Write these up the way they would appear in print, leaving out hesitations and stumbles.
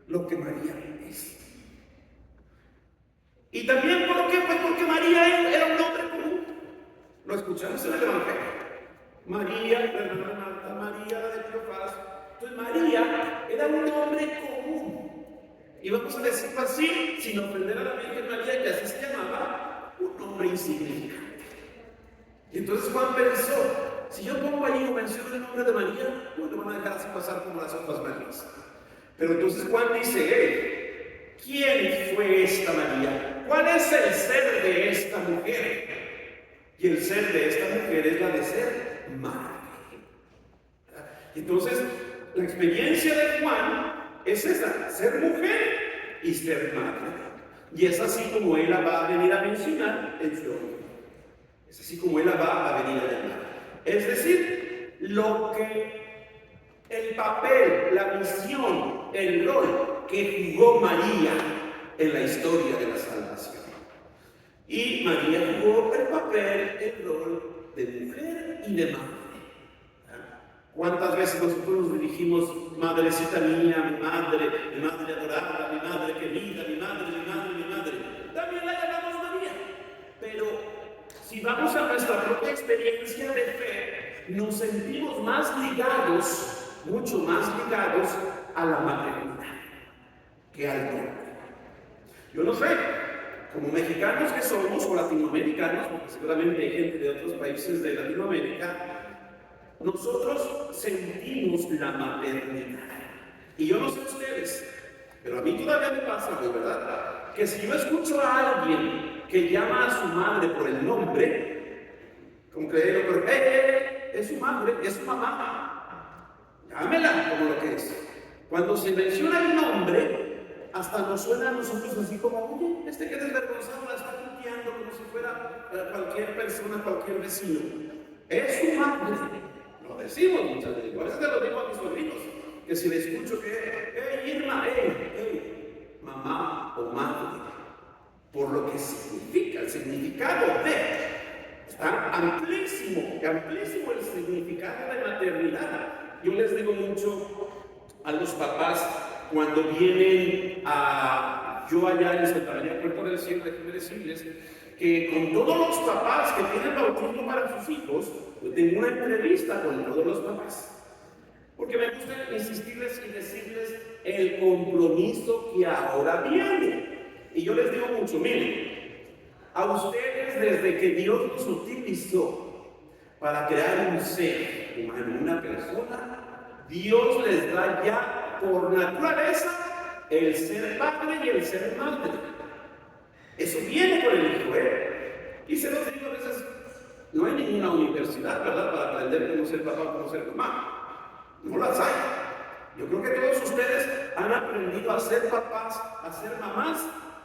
lo que María es. Y también, ¿por qué? Pues porque María era un hombre común. Lo escuchamos en el Evangelio. María, la hermana de Marta, María, la de Cleofás. Entonces María era un hombre común. Y vamos a decirlo así, sin ofender a la Virgen María, que así se llamaba, un hombre insignificante. Y entonces Juan pensó, si yo pongo allí o menciono el nombre de María, pues lo van a dejar así pasar como las otras Marías. Pero entonces Juan dice, ¿quién fue esta María? ¿Cuál es el ser de esta mujer? Y el ser de esta mujer es la de ser madre. Entonces, la experiencia de Juan es esa, ser mujer y ser madre. Y es así como él la va a venir a mencionar en su nombre. Es así como él la va a venir a llamar. Es decir, lo que el papel, la misión, el rol que jugó María en la historia de la salvación. Y María jugó el papel, el rol de mujer y de madre. ¿Cuántas veces nosotros nos dirigimos, madrecita mía, mi madre adorada, mi madre querida, mi madre, mi madre, mi madre? También la llamamos María. Pero si vamos a nuestra propia experiencia de fe, nos sentimos más ligados, mucho más ligados a la maternidad que al nombre. Yo no sé, como mexicanos que somos, o latinoamericanos, porque seguramente hay gente de otros países de Latinoamérica, nosotros sentimos la maternidad. Y yo no sé ustedes, pero a mí todavía me pasa, de verdad, que si yo escucho a alguien que llama a su madre por el nombre, como que yo digo, es su madre, es su mamá, llámela como lo que es. Cuando se menciona el nombre, hasta nos suena a nosotros así como, oye, que desvergonzado la está limpiando como si fuera cualquier persona, cualquier vecino. Es su madre. Lo decimos muchas veces. A veces te lo digo a mis sobrinos, que si le escucho que, Irma, mamá o madre, por lo que significa, el significado de, está amplísimo el significado de maternidad. Yo les digo mucho a los papás cuando vienen yo allá en Santa María, Puerto del Cielo, déjenme decirles que con todos los papás que tienen bautismo para sus hijos, yo tengo una entrevista con todos los papás. Porque me gusta insistirles y decirles el compromiso que ahora viene. Y yo les digo mucho, miren, a ustedes desde que Dios los utilizó para crear un ser humano, una persona, Dios les da ya por naturaleza el ser padre y el ser madre. Eso viene con el hijo, Y se los digo a veces, no hay ninguna universidad, ¿verdad?, para aprender cómo ser papá o cómo ser mamá. No las hay. Yo creo que todos ustedes han aprendido a ser papás, a ser mamás,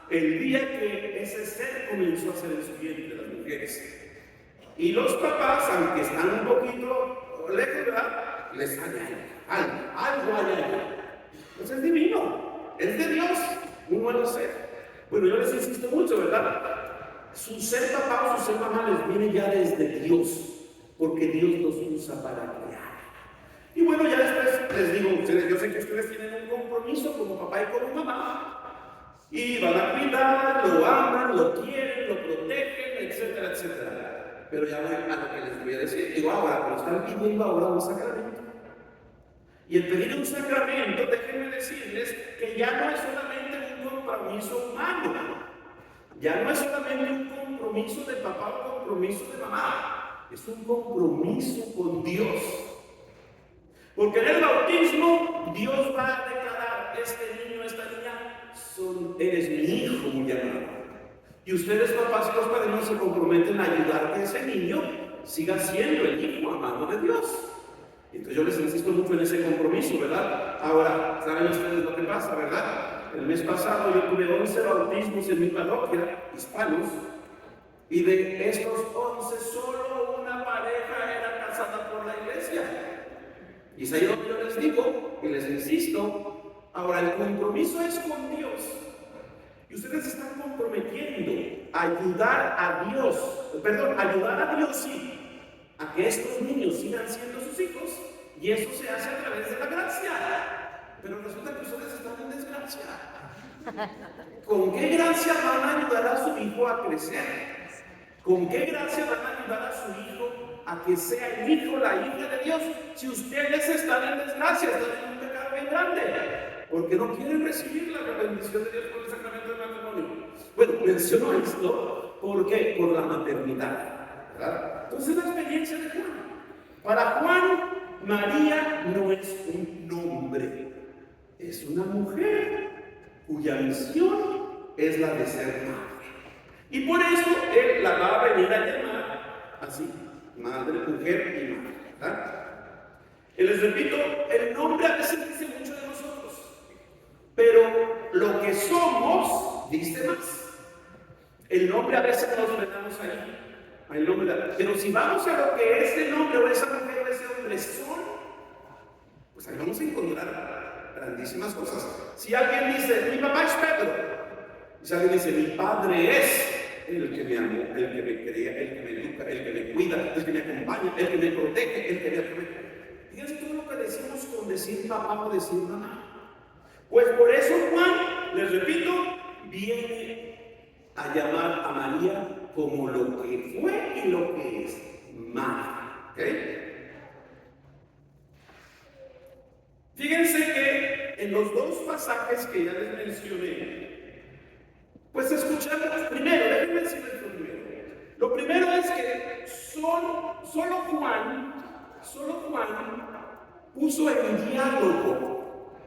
el día que ese ser comenzó a ser el subiente de las mujeres. Y los papás, aunque están un poquito lejos, ¿verdad?, les sale algo hay ahí. Pues es divino, es de Dios, un buen ser. Bueno, yo les insisto mucho, ¿verdad? Su ser papá o su ser mamá les viene ya desde Dios, porque Dios los usa para crear. Y bueno, ya después les digo a ustedes, yo sé que ustedes tienen un compromiso como papá y como mamá, y van a cuidar, lo aman, lo quieren, lo protegen, etcétera, etcétera. Pero ya ven a lo que les voy a decir. Digo, ahora, pero están pidiendo ahora un sacramento. Y el pedir un sacramento, déjenme decirles que ya no es solamente un compromiso humano, ya no es solamente un compromiso de papá o un compromiso de mamá, es un compromiso con Dios. Porque en el bautismo Dios va a declarar, este niño, esta niña, eres mi hijo muy amado. Y ustedes, papás y los padrinos, se comprometen a ayudar a que ese niño siga siendo el hijo amado de Dios. Entonces yo les insisto mucho en ese compromiso, ¿verdad? Ahora, ¿saben ustedes lo que pasa, verdad? El mes pasado yo tuve 11 bautismos en mi parroquia, hispanos, y de estos 11 solo una pareja era casada por la iglesia. Y es ahí donde yo les digo y les insisto, ahora el compromiso es con Dios. Y ustedes están comprometiendo a ayudar a Dios, sí, a que estos niños sigan siendo sus hijos, y eso se hace a través de la gracia. Pero resulta que ustedes están en desgracia. ¿Con qué gracia van a ayudar a su hijo a crecer? ¿Con qué gracia van a ayudar a su hijo a que sea el hijo, la hija de Dios? Si ustedes están en desgracia, están en un pecado bien grande, porque no quieren recibir la bendición de Dios por el sacramento del matrimonio. Bueno, menciono esto porque por la maternidad, ¿verdad? Entonces la experiencia de Juan. Para Juan, María no es un nombre, es una mujer cuya misión es la de ser madre. Y por eso él la va a venir a llamar así, madre, mujer y madre, ¿verdad? Y les repito, el nombre a veces dice mucho de nosotros, pero lo que somos dice más. El nombre a veces nos frenamos ahí. El nombre, pero si vamos a lo que ese nombre o esa mujer o ese hombre son, pues ahí vamos a encontrar grandísimas cosas. Si alguien dice, mi papá es Pedro, y si alguien dice, mi padre es el que me amó, el que me crea, el que me educa, el que me cuida, el que me acompaña, el que me protege, el que me protege. Fíjense todo lo que decimos con decir papá o decir mamá. Pues por eso Juan, les repito, viene a llamar a María como lo que fue y lo que es, madre. ¿Okay? Fíjense que en los dos pasajes que ya les mencioné, pues escuchamos primero, déjenme decirles lo primero. Lo primero es que solo Juan puso en diálogo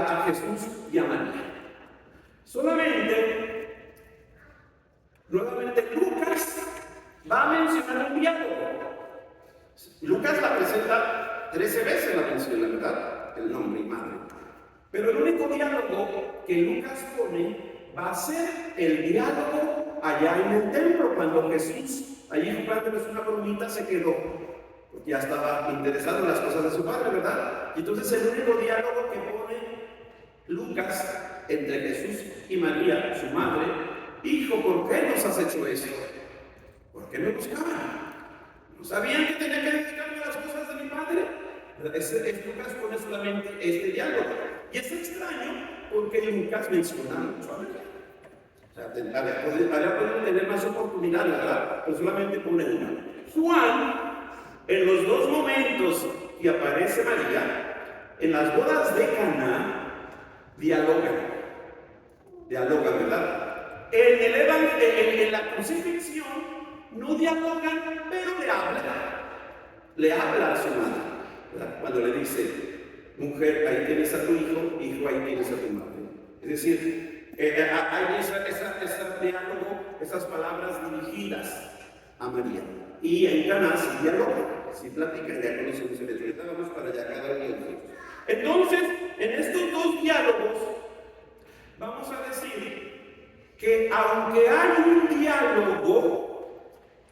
a Jesús y a María. Nuevamente Lucas va a mencionar un diálogo. Lucas la presenta 13 veces, la menciona, ¿verdad? El nombre y madre. Pero el único diálogo que Lucas pone va a ser el diálogo allá en el templo, cuando Jesús, allí jugándoles una bromita, se quedó. Porque ya estaba interesado en las cosas de su padre, ¿verdad? Y entonces el único diálogo que pone Lucas entre Jesús y María, su madre: hijo, ¿por qué nos has hecho eso? ¿Por qué me buscaban? ¿No sabían que tenía que dedicarme a las cosas de mi padre? Lucas pone solamente este diálogo. Y es extraño porque Lucas menciona mucho a María. O sea, había podido tener más oportunidades, ¿verdad? Pero solamente pone una. Juan, en los dos momentos que aparece María, en las bodas de Caná, dialogan, ¿verdad? En la crucifixión no dialogan, pero le habla a su madre, ¿verdad? Cuando le dice, mujer, ahí tienes a tu hijo, hijo, ahí tienes a tu madre. Es decir, hay ese diálogo, esas palabras dirigidas a María. Y en Caná sí dialogan, sí platican, ya conocemos el hecho. Vamos para allá cada uno de nosotros. Entonces, en estos dos diálogos, vamos a decir que aunque hay un diálogo,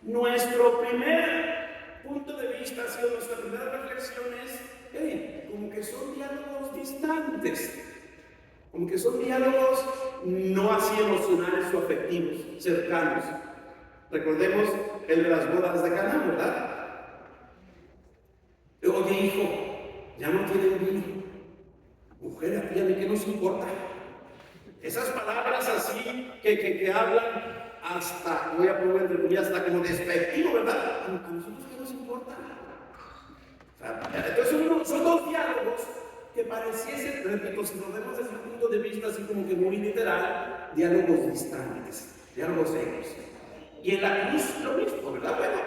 nuestro primer punto de vista, ha sido nuestra primera reflexión es, como que son diálogos distantes, como que son diálogos no así emocionales o afectivos, cercanos. Recordemos el de las bodas de Caná, ¿verdad? Oye, hijo, ya no tienen vino. Mujer, a ti a mí qué nos importa. Esas palabras así que hablan hasta, voy a poner entre comillas, hasta como despectivo, ¿verdad? A nosotros qué nos importa. O sea, entonces son dos diálogos que pareciesen, repito, si nos vemos desde un punto de vista así como que muy literal, diálogos distantes, diálogos serios. Y en la cruz lo mismo, ¿verdad? Bueno,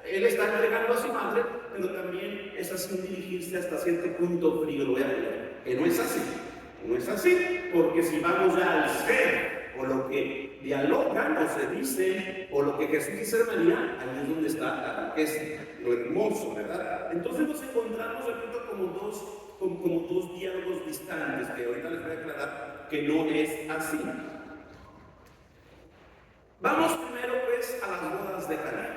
él está entregando a su madre, pero también es así dirigirse hasta cierto punto frío, lo voy a poner. Que no es así. No es así, porque si vamos ya al ser, o lo que dialogan, o se dice, o lo que Jesús dice de María, ahí es donde está, que es lo hermoso, ¿verdad? Entonces nos encontramos, repito, como dos diálogos distantes, que ahorita les voy a aclarar que no es así. Vamos primero pues a las bodas de Caná.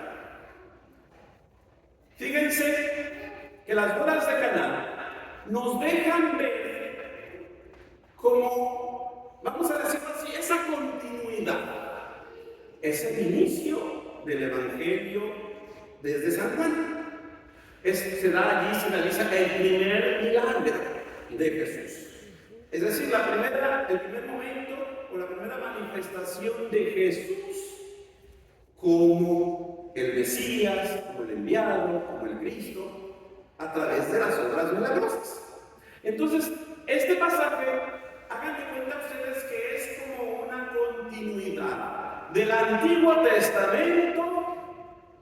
Fíjense que las bodas de Caná nos dejan ver como, vamos a decirlo así, esa continuidad, es el inicio del Evangelio desde San Juan. Se realiza el primer milagro de Jesús. Es decir, el primer momento o la primera manifestación de Jesús como el Mesías, como el enviado, como el Cristo, a través de las obras milagrosas. Entonces, este pasaje, hagan de cuenta ustedes que es como una continuidad del Antiguo Testamento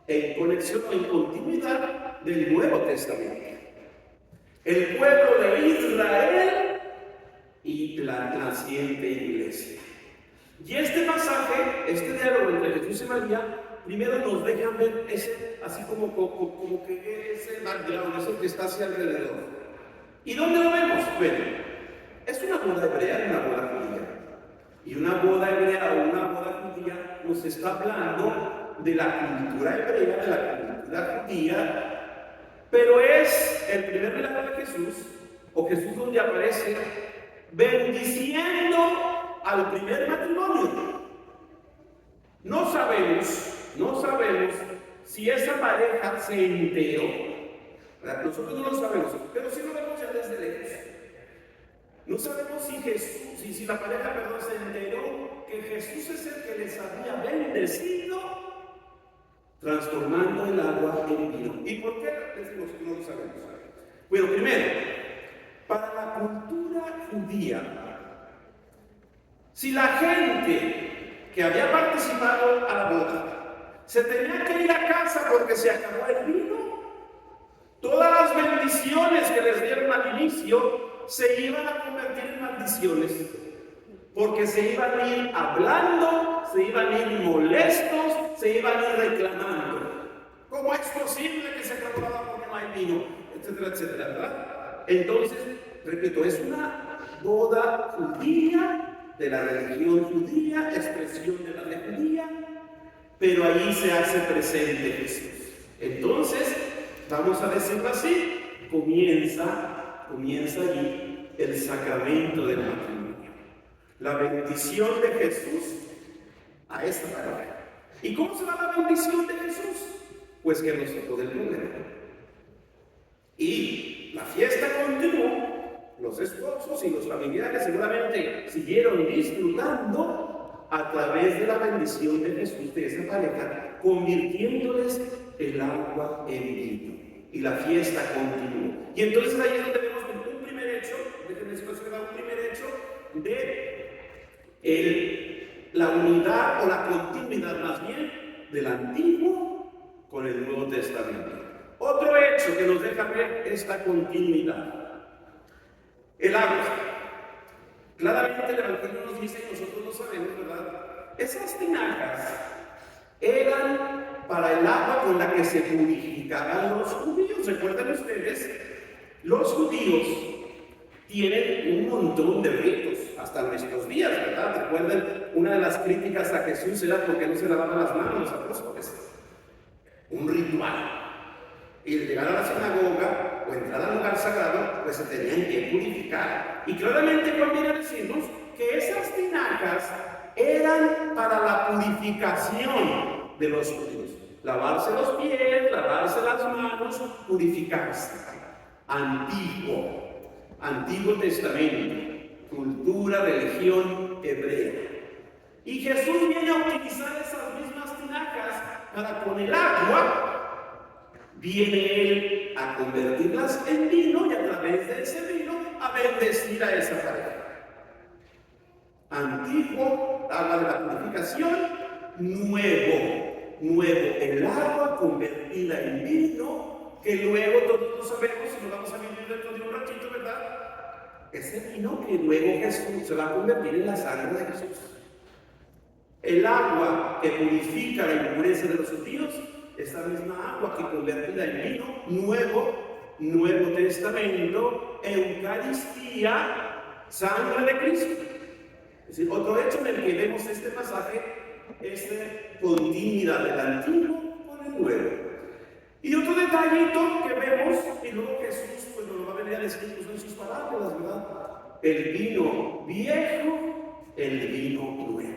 en conexión, en continuidad del Nuevo Testamento. El pueblo de Israel y la naciente iglesia. Y este pasaje, este diálogo entre Jesús y María, primero nos deja ver ese, así como que ese background, eso que está hacia alrededor. ¿Y dónde lo vemos? Bueno, es una boda hebrea, una boda judía. Y una boda hebrea o una boda judía nos está hablando de la cultura hebrea, de la cultura judía, pero es el primer milagro de Jesús, o Jesús donde aparece bendiciendo al primer matrimonio. No sabemos si esa pareja se enteró. Nosotros no lo sabemos, pero sí lo vemos ya desde lejos. No sabemos si la pareja, se enteró que Jesús es el que les había bendecido, transformando el agua en vino. ¿Y por qué decimos que no lo sabemos? Bueno, primero, para la cultura judía, si la gente que había participado a la boda se tenía que ir a casa porque se acabó el vino, todas las bendiciones que les dieron al inicio se iban a convertir en maldiciones, porque se iban a ir hablando, se iban a ir molestos, se iban a ir reclamando. ¿Cómo es posible que se acabó la boda porque no hay vino? Etcétera, etcétera, ¿verdad? Entonces, repito, es una boda judía, de la religión judía, expresión de la fe judía, pero ahí se hace presente Jesús. Entonces, vamos a decirlo así, comienza allí el sacramento del matrimonio, la bendición de Jesús a esta pareja. ¿Y cómo se da la bendición de Jesús? Pues que nos sacó del problema. Y la fiesta continuó. Los esposos y los familiares seguramente siguieron disfrutando a través de la bendición de Jesús de esa pareja, convirtiéndoles el agua en vino. Y la fiesta continuó. Y entonces ahí es donde vemos un primer hecho, déjenme decirles que un primer hecho de la unidad o la continuidad más bien del Antiguo con el Nuevo Testamento. Otro hecho que nos deja ver esta continuidad. El agua. Claramente el Evangelio nos dice, y nosotros lo sabemos, ¿verdad? Esas tinajas eran para el agua con la que se purificaban los judíos. Recuerden ustedes, los judíos tienen un montón de ritos hasta nuestros días, ¿verdad? Recuerden, una de las críticas a Jesús era porque no se lavaban las manos los apóstoles. Un ritual. Y al llegar a la sinagoga o entrar al lugar sagrado, pues se tenían que purificar. Y claramente conviene decirnos que esas tinajas eran para la purificación de los judíos. Lavarse los pies, lavarse las manos, purificarse. Antiguo Testamento, cultura, religión hebrea. Y Jesús viene a utilizar esas mismas tinajas para con el agua. Viene Él a convertirlas en vino y a través de ese vino a bendecir a esa pareja. Antiguo, agua de la purificación, nuevo, el agua convertida en vino, que luego todos lo sabemos y lo vamos a vivir dentro de un ratito, ¿verdad? Ese vino que luego Jesús se va a convertir en la sangre de Jesús. El agua que purifica la impureza de los judíos, esta misma agua que convertida en vino, Nuevo Testamento, Eucaristía, sangre de Cristo. Es decir, otro hecho en el que vemos este pasaje es de continuidad del Antiguo con el Nuevo. Y otro detallito que vemos, y luego Jesús pues nos lo va a venir a decir en sus parábolas, ¿verdad? El vino viejo, el vino nuevo.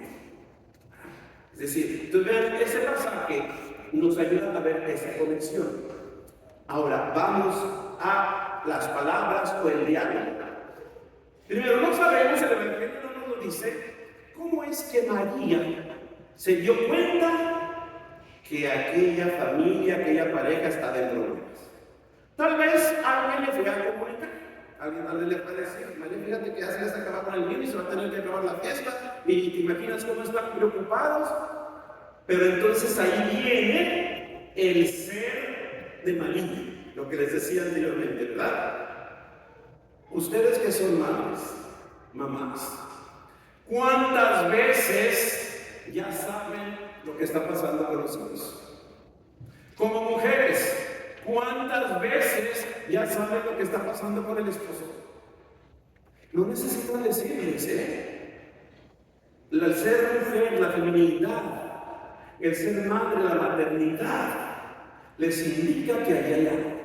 Es decir, entonces vean, ese pasaje nos ayuda a ver esa conexión. Ahora, vamos a las palabras o el diálogo. Primero, no sabemos, el Evangelio no nos lo dice, cómo es que María se dio cuenta que aquella familia, aquella pareja está de problemas. Tal vez alguien le fue a comunicar. Alguien le puede decir, María, fíjate que ya se les acaba con el niño y se va a tener que acabar la fiesta. Y te imaginas cómo están preocupados. Pero entonces ahí viene el ser de María, lo que les decía anteriormente, ¿verdad? Ustedes que son mamás, ¿cuántas veces ya saben lo que está pasando con los hijos? Como mujeres, ¿cuántas veces ya saben lo que está pasando con el esposo? No necesitan decirles, El ser mujer, la feminidad, el ser madre, la maternidad, les indica que hay algo.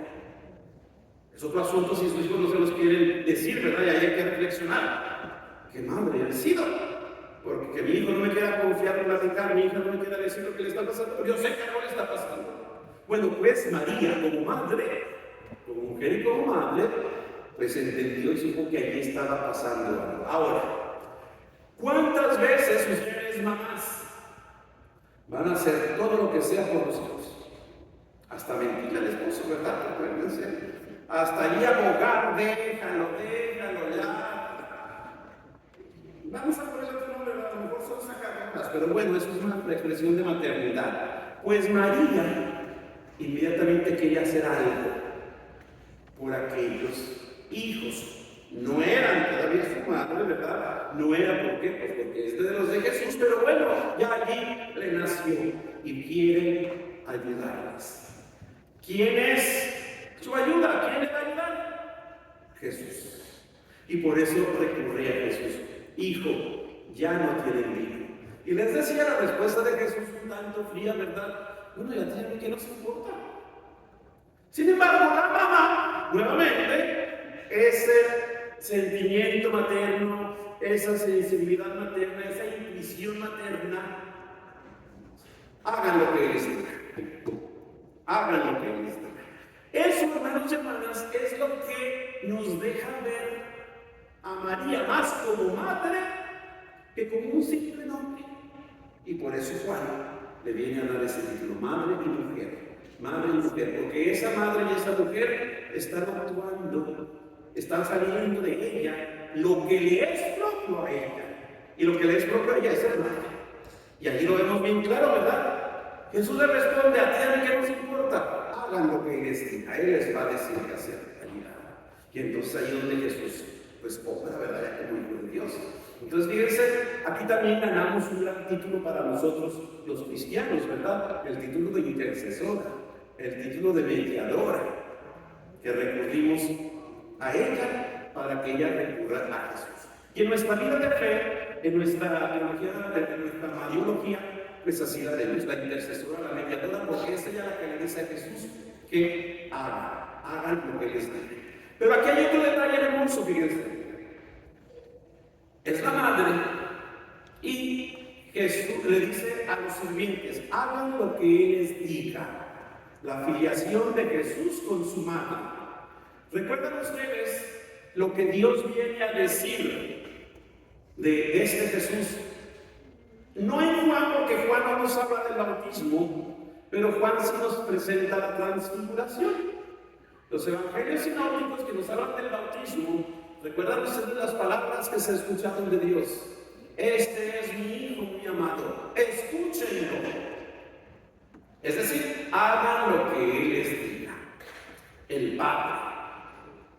Es otro asunto si sus hijos no se los quieren decir, ¿verdad? Y ahí hay que reflexionar. ¿Qué madre he sido? Porque que mi hijo no me quiera confiar en platicar, mi hija no me quiera decir lo que le está pasando, pero yo sé que algo le está pasando. Bueno, pues María, como madre, como mujer y como madre, pues entendió y supo que allí estaba pasando algo. Ahora, ¿cuántas veces ustedes, mamás, van a hacer todo lo que sea por los hijos? Hasta mentir al esposo, ¿verdad? Acuérdense. Hasta allí abogar, déjalo ya. Vamos a ponerle otro nombre, a lo mejor son sacaronas, pero bueno, eso es una expresión de maternidad. Pues María inmediatamente quería hacer algo por aquellos hijos. No eran todavía su madre, ¿verdad? No era, ¿por qué? Pues porque es de los de Jesús, pero bueno, ya allí le nació y quiere ayudarlas. ¿Quién es su ayuda? ¿Quién le va a ayudar? Jesús. Y por eso recurre a Jesús. Hijo, ya no tienen vino. Y les decía la respuesta de Jesús un tanto fría, ¿verdad? Bueno, ya tienen que nos importa. Sin embargo, la mamá, nuevamente, ese sentimiento materno, esa sensibilidad materna, esa intuición materna, hagan lo que les diga. Hagan lo que les diga. Eso, hermanos y hermanas, es lo que nos deja ver a María más como madre que como un simple nombre. Y por eso Juan le viene a dar ese título, madre y mujer. Madre y mujer, porque esa madre y esa mujer están actuando, están saliendo de ella lo que le es propio a ella. Y lo que le es propio a ella es ser madre. Y allí lo vemos bien claro, ¿verdad? Jesús le responde, a ti a mí que nos importa, hagan lo que les diga, Él les va a decir qué hacer. Y entonces ahí donde Jesús pues obra, ¿verdad? Ya como hijo de Dios. Entonces fíjense, aquí también ganamos un gran título para nosotros los cristianos, ¿verdad? El título de intercesora, el título de mediadora, que recurrimos a ella para que ella recurra a Jesús. Y en nuestra vida de fe, en nuestra teología, en nuestra mariología, pues así la vemos, la intercesora, la mediadora, porque es ella la que le dice a Jesús que hagan lo que les diga. Pero aquí hay otro detalle hermoso, fíjense. Es la madre y Jesús le dice a los sirvientes, hagan lo que Él les diga. La filiación de Jesús con su madre. ¿Recuerdan ustedes lo que Dios viene a decir de este Jesús? No en Juan, porque Juan no nos habla del bautismo, pero Juan sí nos presenta la transfiguración. Los evangelios sinópticos que nos hablan del bautismo, recuerdan ustedes las palabras que se escucharon de Dios. Este es mi Hijo muy amado, escúchenlo. Es decir, hagan lo que Él les diga, el Padre,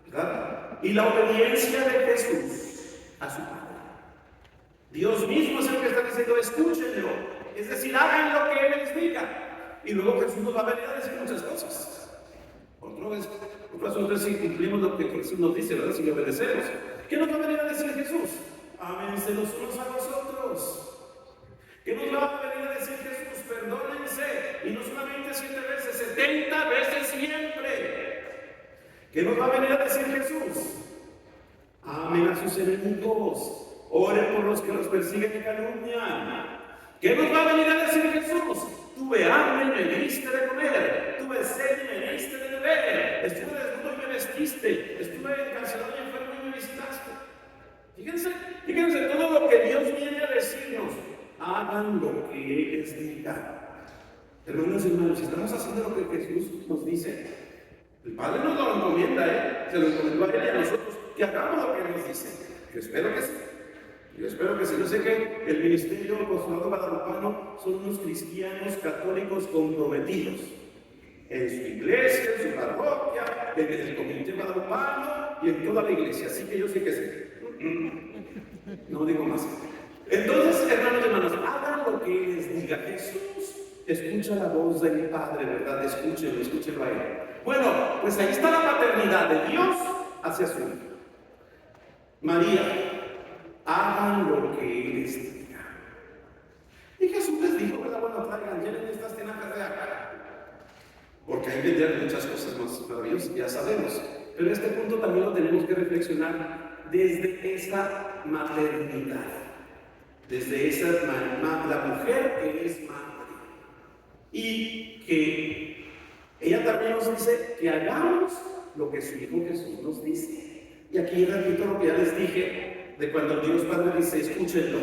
¿verdad? Y la obediencia de Jesús a su Padre. Dios mismo es el que está diciendo, escúchenlo. Es decir, hagan lo que Él les diga. Y luego Jesús nos va a venir a decir muchas cosas. Otro asunto es si cumplimos lo que Jesús nos dice, ¿verdad? Si le obedecemos. ¿Qué nos va a venir a decir Jesús? Ámense los unos a los otros. ¿Qué nos va a venir a decir Jesús? Perdónense. Y no solamente 7 veces, 70 veces siempre. ¿Qué nos va a venir a decir Jesús? Amen a sus enemigos. Oren por los que los persiguen y calumnian. ¿Qué nos va a venir a decir Jesús? Tuve hambre y me diste de comer. Tuve sed y me diste de beber. Estuve desnudo y me vestiste. Estuve cancelado y enfermo y me visitaste. Fíjense todo lo que Dios viene a decirnos. Hagan lo que Él les diga. Hermanos y hermanos, si estamos haciendo lo que Jesús nos dice, el Padre nos lo encomienda, se lo encomendó a Él y a nosotros, que hagamos lo que Él nos dice. Yo espero que sí. Yo espero que sí. Yo sé que el Ministerio Apostolado Guadalupano son unos cristianos católicos comprometidos en su iglesia, en su parroquia, en el comité guadalupano y en toda la iglesia. Así que yo sé que sí. No digo más. Entonces, hermanos y hermanas, hagan lo que Él les diga. Jesús escucha la voz del Padre, ¿verdad? Escúchenlo a Él. Bueno, pues ahí está la paternidad de Dios hacia su Hijo. María, hagan lo que Él les diga. Y Jesús les dijo, ¿verdad? Bueno, traigan, llenen estas tinajas de acá. Porque ahí vendrán muchas cosas más maravillosas, ya sabemos. Pero este punto también lo tenemos que reflexionar desde esa maternidad. Desde esa la mujer que es madre. Y que ella también nos dice que hagamos lo que su Hijo Jesús nos dice. Y aquí repito lo que ya les dije de cuando Dios Padre dice, escúchenlo.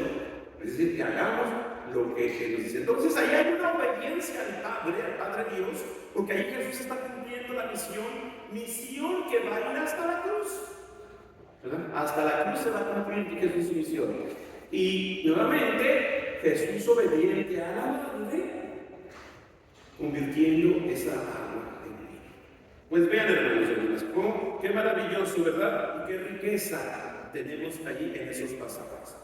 Es decir, que hagamos lo que Él nos dice. Entonces ahí hay una obediencia al Padre Dios, porque ahí Jesús está cumpliendo la misión que va a ir hasta la cruz. ¿Verdad? Hasta la cruz se va a cumplir Jesús su misión. Y nuevamente Jesús obediente a la madre, convirtiendo esa agua en vino. Pues vean, hermanos y hermanas, qué maravilloso, ¿verdad? Y qué riqueza tenemos allí en esos pasajes.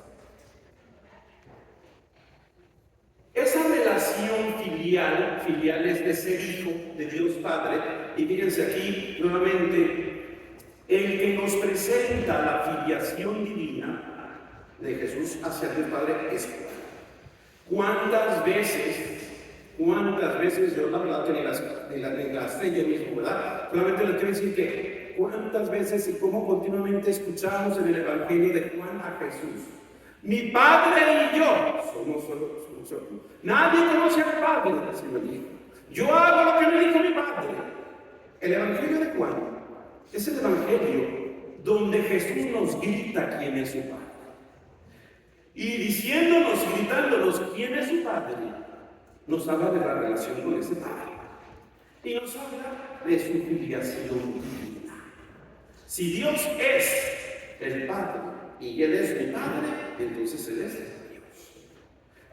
Esa relación filial es de ser hijo de Dios Padre. Y fíjense aquí nuevamente, el que nos presenta la filiación divina de Jesús hacia Dios Padre es Juan. ¿Cuántas veces, yo la verdad que ni las sé yo mismo, ¿verdad? Solamente les quiero decir que cuántas veces y cómo continuamente escuchamos en el Evangelio de Juan a Jesús. Mi Padre y yo somos solo. Nadie conoce al Padre, así me dijo. Yo hago lo que me dijo mi Padre. El Evangelio de Juan es el Evangelio donde Jesús nos grita quién es su Padre. Y diciéndonos, gritándonos quién es su Padre, nos habla de la relación con ese Padre. Y nos habla de su filiación divina. Si Dios es el Padre y Él es mi Padre, entonces Él es Dios.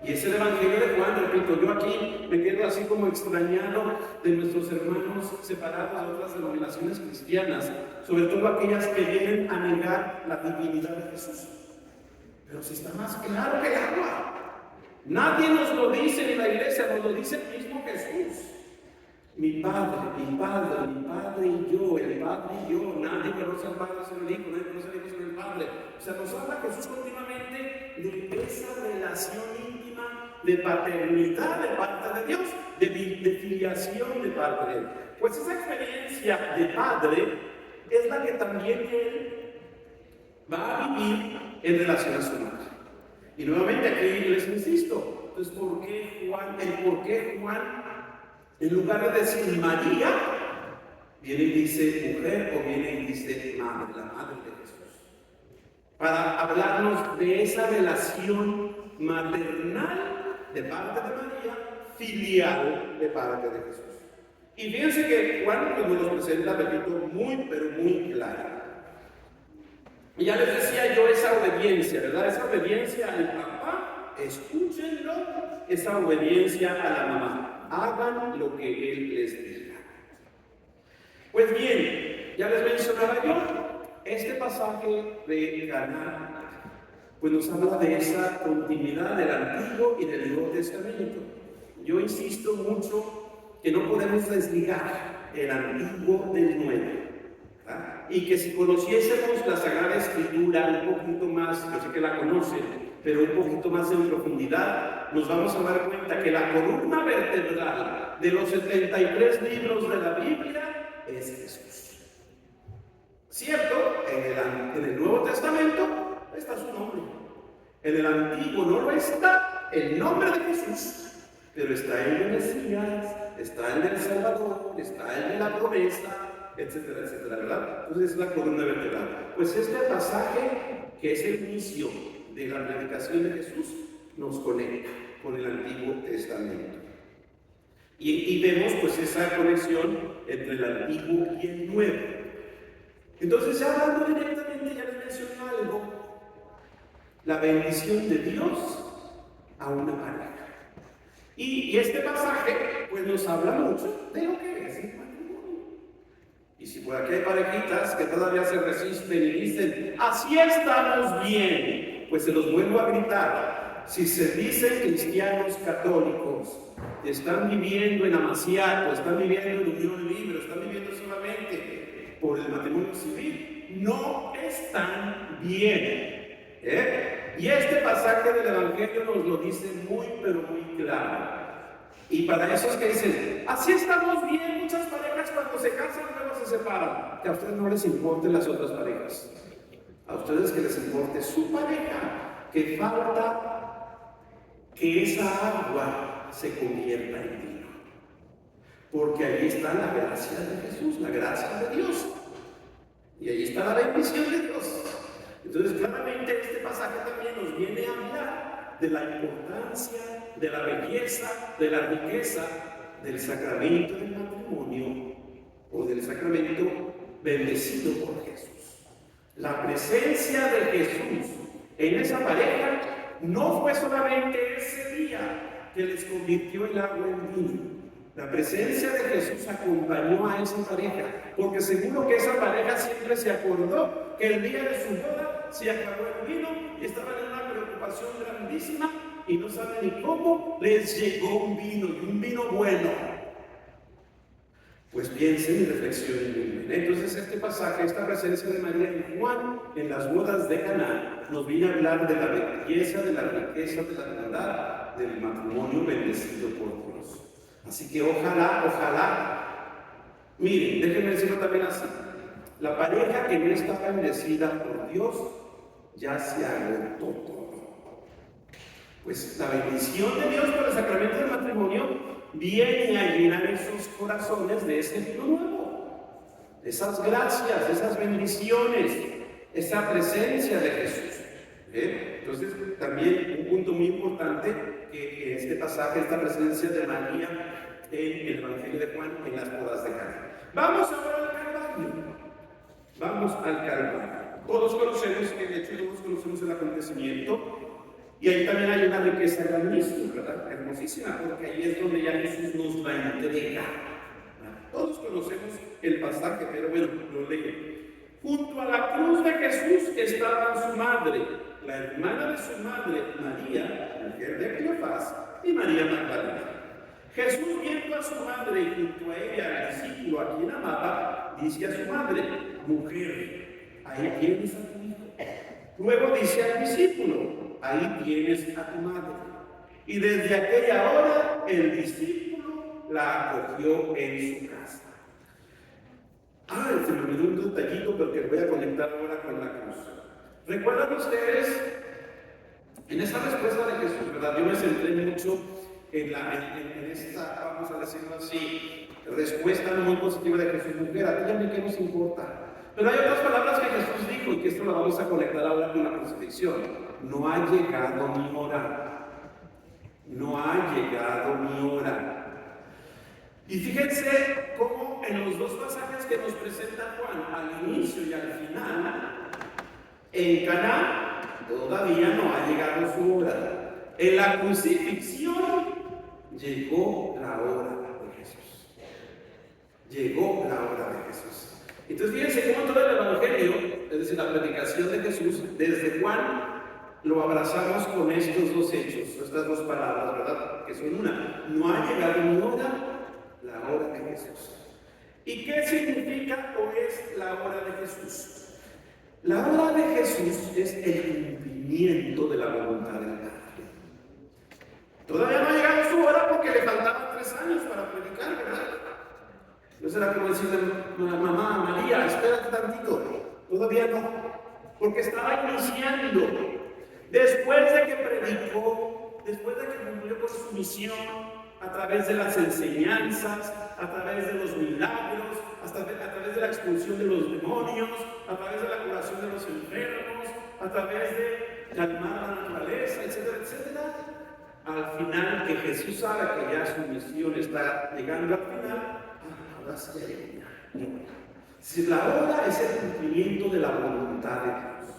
Y es el Evangelio de Juan, repito, yo aquí me quedo así como extrañado de nuestros hermanos separados de otras denominaciones cristianas, sobre todo aquellas que vienen a negar la divinidad de Jesús. Pero si está más claro que el agua. Nadie nos lo dice ni la iglesia, nos lo dice el mismo Jesús. Mi Padre y yo, el Padre y yo. Nadie conoce al Padre sin el Hijo, nadie conoce al Hijo sin el Padre. O sea, nos habla Jesús continuamente de esa relación íntima de paternidad de parte de Dios, de filiación de parte de Él. Pues esa experiencia de Padre es la que también Él va a vivir en relación a su madre. Y nuevamente aquí les insisto, entonces ¿por qué Juan, en lugar de decir María, viene y dice mujer o viene y dice madre, la madre de Jesús? Para hablarnos de esa relación maternal de parte de María, filial de parte de Jesús. Y fíjense que Juan nos lo presenta, repito, muy pero muy claro. Y ya les decía yo esa obediencia, ¿verdad? Esa obediencia al papá, escúchenlo, esa obediencia a la mamá. Hagan lo que Él les diga. Pues bien, ya les mencionaba yo, este pasaje de Caná, pues nos habla de esa continuidad del Antiguo y del Nuevo Testamento. Yo insisto mucho que no podemos desligar el Antiguo del Nuevo. Y que si conociésemos la Sagrada Escritura un poquito más, yo sé que la conocen, pero un poquito más en profundidad, nos vamos a dar cuenta que la columna vertebral de los 73 libros de la Biblia es Jesús. ¿Cierto? En el Nuevo Testamento está su nombre. En el Antiguo no lo está el nombre de Jesús, pero está el de Mesías, está el del Salvador, está el de la promesa, etcétera, etcétera, ¿verdad? Entonces es la columna vertebral. Pues este pasaje que es el inicio de la predicación de Jesús, nos conecta con el Antiguo Testamento. Y vemos pues esa conexión entre el Antiguo y el Nuevo. Entonces, ya hablando directamente, ya les mencioné algo, la bendición de Dios a una pareja. Y este pasaje pues nos habla mucho de lo que es el matrimonio. Y si por aquí hay parejitas que todavía se resisten y dicen, así estamos bien, pues se los vuelvo a gritar. Si se dicen cristianos católicos, están viviendo en amaciato, están viviendo en unión libre, están viviendo solamente por el matrimonio civil, no están bien. Y este pasaje del Evangelio nos lo dice muy, pero muy claro. Y para esos que dicen, así estamos bien, muchas parejas cuando se casan luego se separan. Que a ustedes no les importen las otras parejas. A ustedes que les importe su pareja, que falta que esa agua se convierta en vino. Porque ahí está la gracia de Jesús, la gracia de Dios. Y ahí está la bendición de Dios. Entonces, claramente este pasaje también nos viene a hablar de la importancia, de la belleza, de la riqueza del sacramento del matrimonio o del sacramento bendecido por Jesús. La presencia de Jesús en esa pareja no fue solamente ese día que les convirtió el agua en vino. La presencia de Jesús acompañó a esa pareja, porque seguro que esa pareja siempre se acordó que el día de su boda se acabó el vino y estaban en una preocupación grandísima y no saben ni cómo les llegó un vino y un vino bueno. Pues piensen y reflexionen muy bien. Entonces este pasaje, esta presencia de María y Juan en las bodas de Caná, nos viene a hablar de la belleza, de la riqueza, de la bondad del matrimonio bendecido por Dios. Así que ojalá, miren, déjenme decirlo también así, la pareja que no está bendecida por Dios ya se agotó todo. Pues la bendición de Dios por el sacramento del matrimonio viene a llenar esos corazones de ese vino nuevo, esas gracias, esas bendiciones, esa presencia de Jesús. Entonces, también un punto muy importante que este pasaje, esta presencia de María en el Evangelio de Juan en las bodas de Caná. Vamos ahora al Calvario. Vamos al Calvario. Todos conocemos, de hecho todos conocemos el acontecimiento, y ahí también hay una riqueza grandísima, ¿verdad? Hermosísima, porque ahí es donde ya Jesús nos la entrega. Todos conocemos el pasaje, pero bueno, lo leo. Junto a la cruz de Jesús estaba su madre, la hermana de su madre, María, mujer de Cleofás, y María Magdalena. Jesús, viendo a su madre y junto a ella al discípulo a quien amaba, dice a su madre, mujer, ahí tienes a tu hijo. Luego dice al discípulo, ahí tienes a tu madre. Y desde aquella hora el discípulo la acogió en su casa. Se me olvidó un detallito, pero que voy a conectar ahora con la cruz. ¿Recuerdan ustedes? En esa respuesta de Jesús, ¿verdad? Yo me centré mucho en esta, vamos a decirlo así, respuesta muy positiva de Jesús. Mujer, a ti y a mí qué nos importa. Pero hay otras palabras que Jesús dijo, y que esto lo vamos a conectar ahora con la crucifixión. No ha llegado mi hora. No ha llegado mi hora. Y fíjense cómo en los dos pasajes que nos presenta Juan, al inicio y al final, en Caná todavía no ha llegado su hora. En la crucifixión llegó la hora de Jesús. Llegó la hora de Jesús. Entonces fíjense cómo todo el Evangelio, es decir, la predicación de Jesús, desde Juan lo abrazamos con estos dos hechos, estas dos palabras, ¿verdad? Que son una. No ha llegado mi hora, la hora de Jesús. ¿Y qué significa o es la hora de Jesús? La hora de Jesús es el cumplimiento de la voluntad del Padre. Todavía no ha llegado su hora porque le faltaban 3 años para predicar, ¿verdad? No será como decirle, mamá, María, espérate tantito. Todavía no, porque estaba iniciando. Después de que predicó, después de que cumplió con su misión, a través de las enseñanzas, a través de los milagros, a través de la expulsión de los demonios, a través de la curación de los enfermos, a través de calmar la naturaleza, etcétera, etcétera. Al final, que Jesús sabe que ya su misión está llegando al final, ahora sí ya llegó. Si la hora es el cumplimiento de la voluntad de Dios.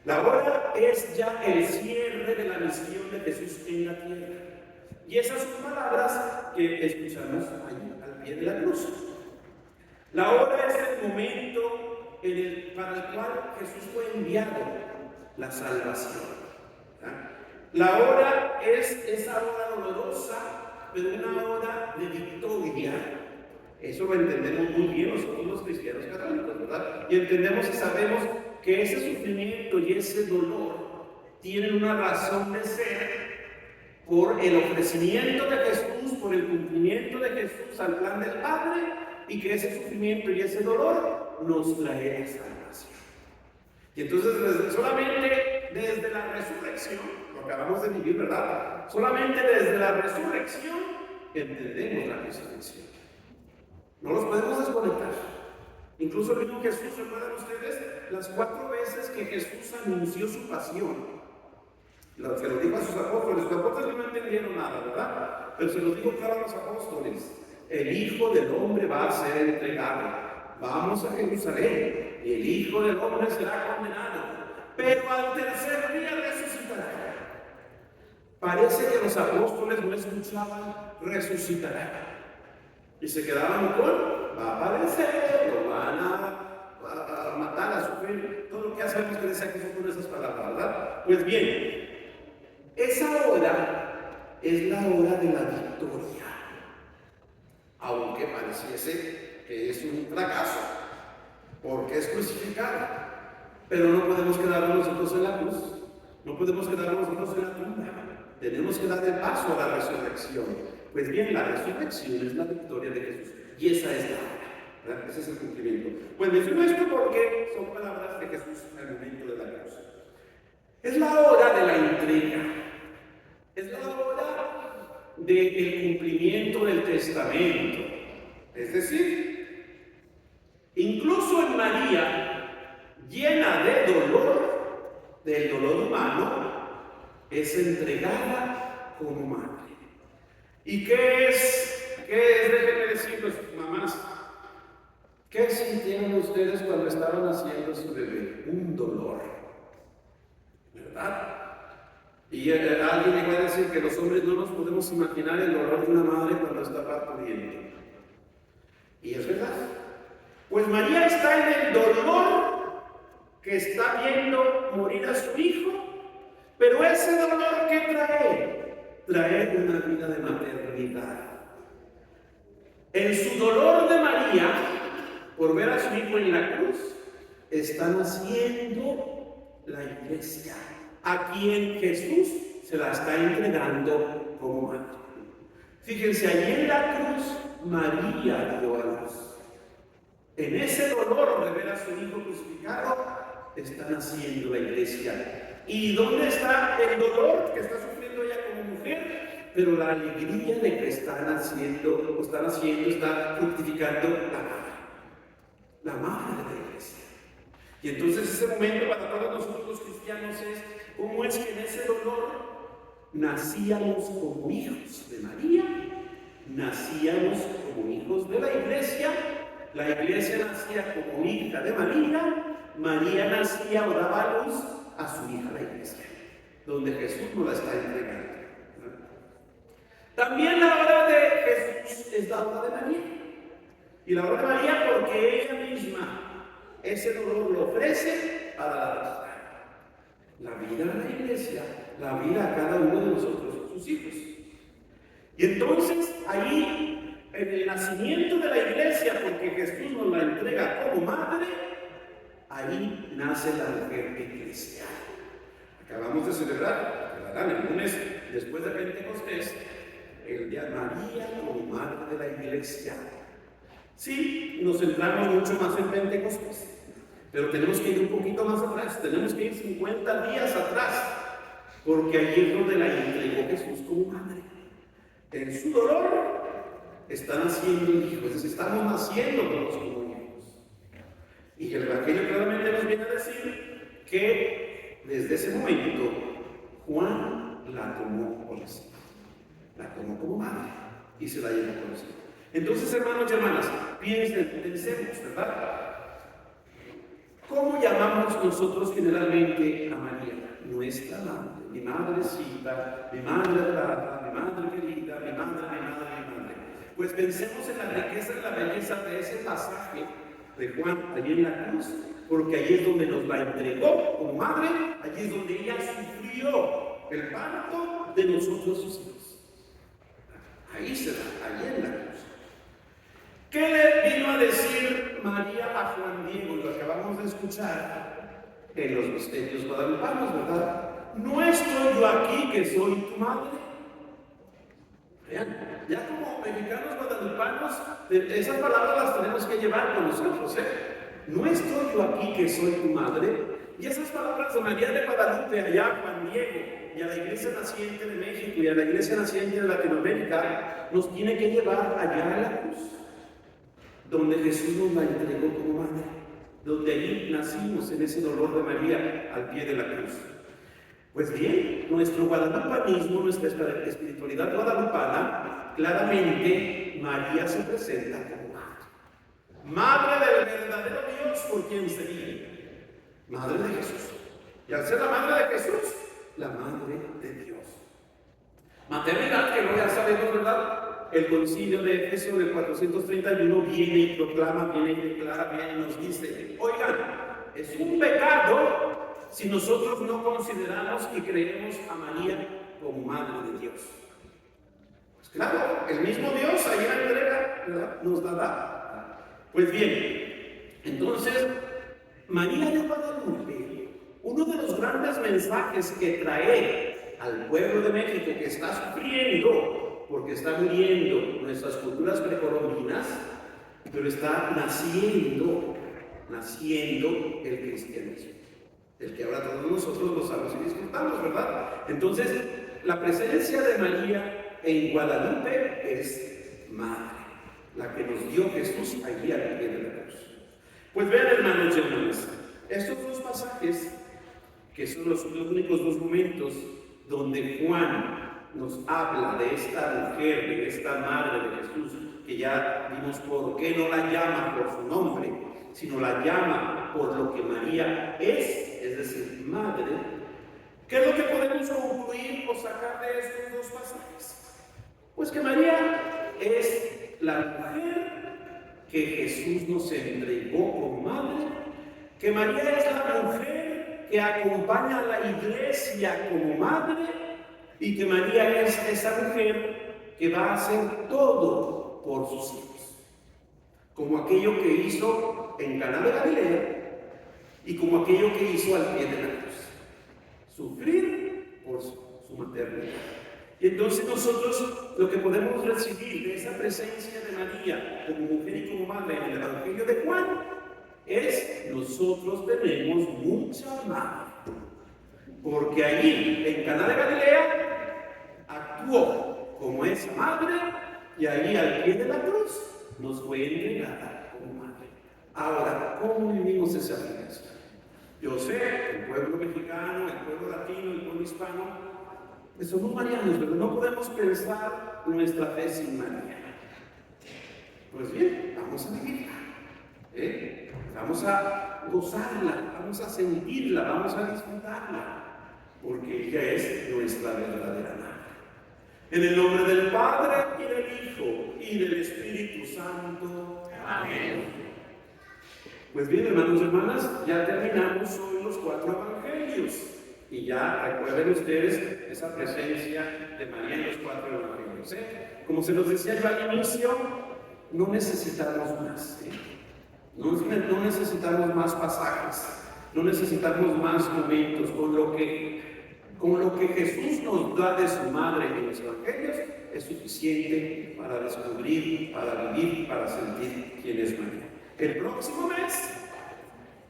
La hora es ya el cierre de la misión de Jesús en la tierra. Y esas son palabras que escuchamos ahí al pie de la cruz. La hora es el momento para el cual Jesús fue enviado, la salvación. La hora es esa hora dolorosa, pero una hora de victoria. Eso lo entendemos muy bien nosotros los cristianos católicos, ¿verdad? Y entendemos y sabemos que ese sufrimiento y ese dolor tienen una razón de ser por el ofrecimiento de Jesús, por el cumplimiento de Jesús al plan del Padre, y que ese sufrimiento y ese dolor nos trae la salvación. Y entonces solamente desde la resurrección, lo acabamos de vivir, ¿verdad? Solamente desde la resurrección entendemos la resurrección. No los podemos desconectar. Incluso el mismo Jesús, ¿recuerdan ustedes las 4 veces que Jesús anunció su pasión? Se lo dijo a sus apóstoles. Los apóstoles no entendieron nada, ¿verdad? Pero se lo dijo claro a los apóstoles. El Hijo del Hombre va a ser entregado. Vamos a Jerusalén. El Hijo del Hombre será condenado. Pero al tercer día resucitará. Parece que los apóstoles no escuchaban resucitará. Y se quedaban con, va a aparecer, lo van a matar, a sufrir, todo lo que hacemos que decía que son con esas palabras, ¿verdad? Pues bien, esa hora es la hora de la victoria, aunque pareciese que es un fracaso, porque es crucificado, pero no podemos quedarnos nosotros en la cruz, no podemos quedarnos nosotros en la tumba, tenemos que dar el paso a la resurrección. Pues bien, la resurrección es la victoria de Jesús, y esa es la hora, ¿verdad? Ese es el cumplimiento. Pues menciono esto porque son palabras de Jesús al momento de la cruz. Es la hora de la entrega, es la hora del cumplimiento del testamento. Es decir, incluso en María, llena de dolor, del dolor humano, es entregada como madre. ¿Y qué es? Déjenme decirles, mamás, ¿qué sintieron ustedes cuando estaban haciendo su bebé? Un dolor, ¿verdad? Y alguien llegó a decir que los hombres no nos podemos imaginar el dolor de una madre cuando está pariendo. Y es verdad. Pues María está en el dolor que está viendo morir a su hijo, pero ese dolor que trae una vida de maternidad. En su dolor de María, por ver a su hijo en la cruz, está naciendo la iglesia, a quien Jesús se la está entregando como madre. Fíjense, allí en la cruz, María dio a luz. En ese dolor de ver a su hijo crucificado, está naciendo la iglesia. ¿Y dónde está el dolor que está sufriendo ella como mujer? Pero la alegría de que está naciendo, está fructificando la madre de la iglesia. Y entonces ese momento para todos nosotros los cristianos es cómo es que en ese dolor nacíamos como hijos de María, nacíamos como hijos de la iglesia nacía como hija de María nacía o daba a luz a su hija la iglesia, donde Jesús nos la está entregando. También la hora de Jesús es la hora de María. Y la hora de María porque ella misma ese dolor lo ofrece para la vida de la iglesia, la vida a cada uno de nosotros, sus hijos. Y entonces ahí, en el nacimiento de la iglesia, porque Jesús nos la entrega como madre, ahí nace la mujer eclesial. Acabamos de celebrar, el lunes después de Pentecostés, el día de María como madre de la iglesia. Sí, nos centramos mucho más en Pentecostés, pero tenemos que ir un poquito más atrás, tenemos que ir 50 días atrás, porque allí es donde la entregó Jesús como madre. En su dolor está naciendo el Hijo, es decir, estamos naciendo todos como hijos. Y el Evangelio claramente nos viene a decir que desde ese momento Juan la tomó por sí, la tomó como madre y se la llevó con sí. Entonces, hermanos y hermanas, pensemos, ¿verdad? ¿Cómo llamamos nosotros generalmente a María? Nuestra madre, mi madrecita, mi madre adorada, mi madre querida, mi madre, mi madre, mi madre. Pues pensemos en la riqueza y la belleza de ese pasaje de Juan allí en la cruz, porque allí es donde nos la entregó como madre, allí es donde ella sufrió el parto de nosotros sus hijos. Ahí se da, allí en la cruz. ¿Qué le vino a decir María a Juan Diego? Lo acabamos de escuchar en los misterios guadalupanos, ¿verdad? ¿No estoy yo aquí que soy tu madre? Vean, ya como mexicanos guadalupanos, esas palabras las tenemos que llevar con nosotros, ¿eh? ¿No estoy yo aquí que soy tu madre? Y esas palabras de María de Guadalupe, allá a Juan Diego, y a la Iglesia Naciente de México y a la Iglesia Naciente de Latinoamérica, nos tiene que llevar allá a la cruz, donde Jesús nos la entregó como madre, donde allí nacimos en ese dolor de María al pie de la cruz. Pues bien, nuestro guadalupanismo, nuestra espiritualidad guadalupana, claramente María se presenta como madre. Madre del verdadero Dios por quien se vive. Madre de Jesús. Y al ser la madre de Jesús, la madre de Dios. Maternidad que no ya sabemos, ¿verdad? El concilio de Éfeso del 431 viene y proclama, viene y declara, viene y nos dice, oigan, es un pecado si nosotros no consideramos y creemos a María como madre de Dios. Pues claro, el mismo Dios ahí la entrega, ¿verdad? Nos la da. Pues bien, entonces, María de Guadalupe, uno de los grandes mensajes que trae al pueblo de México que está sufriendo, porque está muriendo nuestras culturas precolombinas, pero está naciendo el cristianismo, el que ahora todos nosotros gozamos y disfrutamos, ¿verdad? Entonces, la presencia de María en Guadalupe es madre, la que nos dio Jesús allí al pie de la cruz. Pues vean, hermanos y hermanas, estos dos pasajes, que son los únicos dos momentos donde Juan nos habla de esta mujer, de esta madre de Jesús, que ya vimos por qué no la llama por su nombre, sino la llama por lo que María es decir, madre. ¿Qué es lo que podemos concluir o sacar de estos dos pasajes? Pues que María es la mujer que Jesús nos entregó como madre, que María es la mujer que acompaña a la iglesia como madre, y que María es esa mujer que va a hacer todo por sus hijos, como aquello que hizo en Caná de Galilea y como aquello que hizo al pie de la cruz, sufrir por su maternidad. Y entonces nosotros lo que podemos recibir de esa presencia de María como mujer y como madre en el Evangelio de Juan es: nosotros tenemos mucha madre, porque allí en Caná de Galilea actuó como esa madre, y allí al pie de la cruz nos fue entregada como madre. Ahora, ¿cómo vivimos esa vivencia? Yo sé, el pueblo mexicano, el pueblo latino, el pueblo hispano, pues somos marianos, pero no podemos pensar nuestra fe sin María. Pues bien, vamos a vivirla, vamos a gozarla, vamos a sentirla, vamos a disfrutarla, porque ella es nuestra verdadera madre. En el nombre del Padre, y del Hijo, y del Espíritu Santo. Amén. Pues bien, hermanos y hermanas, ya terminamos hoy los 4 evangelios. Y ya recuerden ustedes esa presencia de María en los 4 evangelios. Como se nos decía yo al inicio, no necesitamos más. No necesitamos más pasajes, no necesitamos más momentos. Con lo que Jesús nos da de su madre en los evangelios es suficiente para descubrir, para vivir, para sentir quién es María. El próximo mes,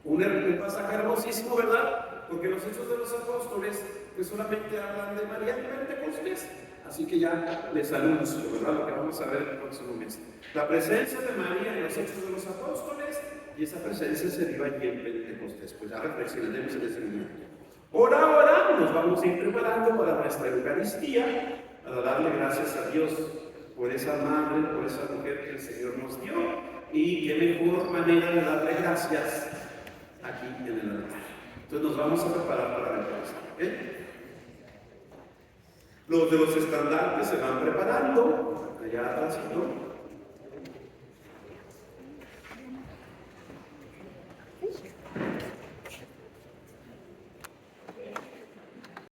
un pasaje hermosísimo, ¿verdad? Porque los Hechos de los Apóstoles pues solamente hablan de María en Pentecostés. Así que ya les anuncio, ¿verdad? Lo que vamos a ver el próximo mes. La presencia de María en los Hechos de los Apóstoles, Y esa presencia se dio allí en Pentecostés. Pues ya reflexionaremos en ese momento. Ahora nos vamos a ir preparando para nuestra Eucaristía, para darle gracias a Dios por esa madre, por esa mujer que el Señor nos dio. Y qué mejor manera de darle gracias aquí en el altar. Entonces nos vamos a preparar para la Eucaristía. Los de los estandartes se van preparando allá atrás, ¿no?